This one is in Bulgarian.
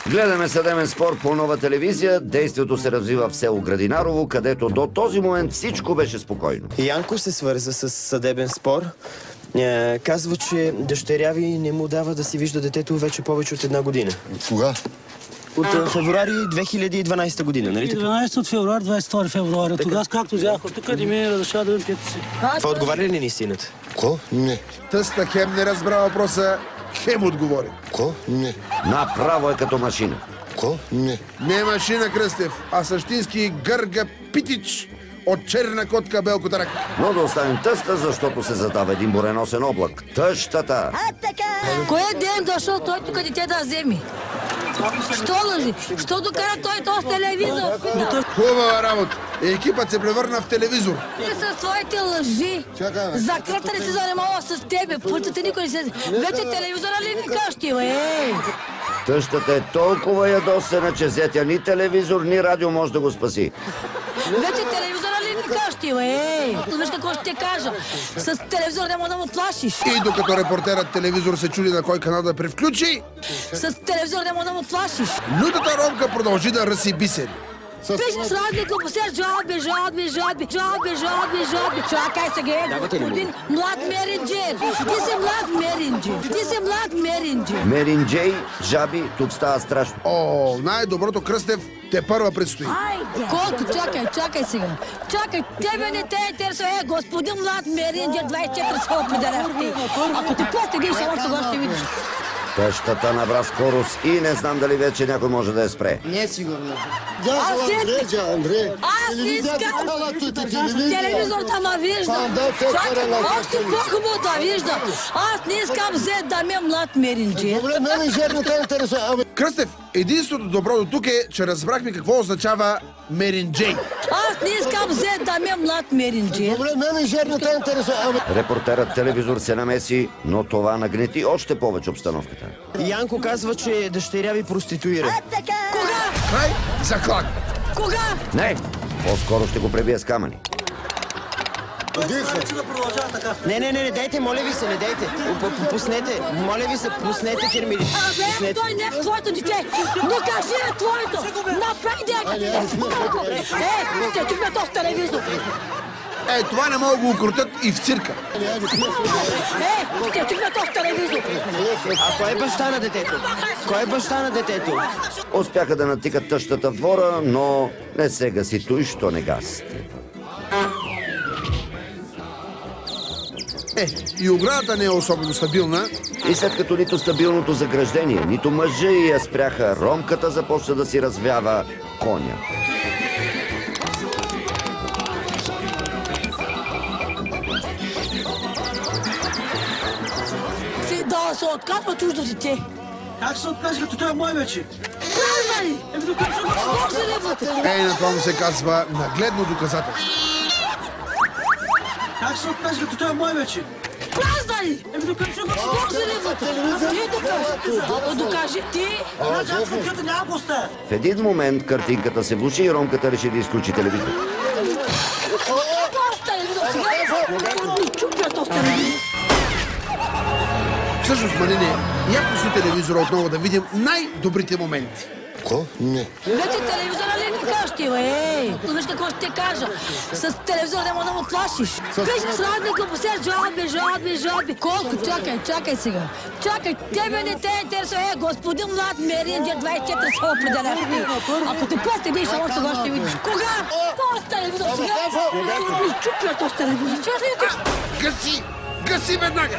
Гледаме съдебен спор по Нова телевизия. Действието се развива в село Градинарово, където до този момент всичко беше спокойно. Янко се свърза с съдебен спор. Казва, че дъщеря ви не му дава да си вижда детето вече повече от 1 година. Кога? От февруари 2012 година, нали така? 12 от февруари, 22 февруари. Тогава, както взяха тук, не ми разрешава да видим пето си. Това отговаря ли на истината? Ко? Не. Тъста хем не разбра въпроса, хем отговори. Ко? Не. Направо е като машина. Ко? Не. Не е машина, Кръстев, а същински гърга питич от черна котка Белкотарак. Но да оставим тъста, защото се задава един буреносен облак. Тъщата! Кой е ден дошъл той тук дете да вземи? Що лъжи? Що докара той този телевизор? Хубава работа. Екипът се превърна в телевизор. Ти с твоите лъжи. Закръта ли се занимава с тебе? Пътята никой не се... Вече телевизора ли ни къщи, бе? Тъщата е толкова ядосена, че зетя ни телевизор, ни радио може да го спаси. Вече телевизора ли ни къщи, бе? Виж какво ще те кажа. С телевизор не може да му плашиш. И докато репортерът телевизор се чуди на кой канал да превключи, С телевизор не може да му плашиш. лютата ромка продължи да ръси бисери. Пишеш разлика, посеш жалби. Чакай сега, господин млад меринджер. Ти си млад меринджер. Меринджей, жаби, тук става страшно. О, най-доброто, Кръстев, те първа предстои. Колко? Чакай сега. Чакай, тебе не те интересува. Господин млад меринджер, 24 са определяхте. Ако ти постигнеш, само тогава ще видиш. Тъщата набра скорост и не знам дали вече някой може да я спре. Не е сигурно. Аз искам телевизорта ма вижда. Чакай, още по-хубаво да вижда. Аз не искам взе да ме млад меринджер. Добре, менеджер не те интересува. Кръстев, единството добро до тук е, че разбрахме какво означава меринджей. Аз не искам взе да ме млад меринджер. Добре, менеджер не те интересува. Репортерът телевизор се намеси, но това нагнети още повече обстановката. Янко казва, че дъщеря ви проституира. Кога? Край, заклад. Кога? Не, по-скоро ще го пребия с камъни. Не, дайте, моля ви се, не дайте. Пуснете, моля ви се, пуснете кермидите. Абе, той не е твоето дете. Докажи е твоето. Направи дека. Ще чупя този телевизор. Това не могат да го укротят и в цирка. Ще чупя този телевизор. А кой е баща на детето? Кой е баща на детето? Успяха да натикат тъщата в двора, но не се гаси той, що не гаси. И оградата не е особено стабилна. И след като нито стабилното заграждение, нито мъжа я спряха, ромката започна да си развява коня. Да се откапва чуждо дете. Как се откажи, като той е мой вече? Правда ли? Скок се ли вътре? На това му се казва нагледно доказателство. Как се откажи, като той е мой вече? Правда ли? Скок се ли вътре? Ти докажи. Докажи ти. Аз съм няма го оставя. В един момент картинката се влуши и ромката реши да изключи телевизор. Този телевизор сега ми чупя този телевизор. Всъщност, Малине, яко си телевизора отново да видим най-добрите моменти. Ко? Не. Вече телевизора ли ни къщи, бе? Виж какво ще те кажа. С телевизора не може да му плашиш. Пишеш разлика, посеш жалби. Колко? Чакай сега. Чакай, тебе не те интересува. Господин млад меринджер, 24 са определяхте. Ако ти постигнеш, само тогава ще видиш. Кога? Този телевизор сега ми чупя този телевизор. Гаси веднага!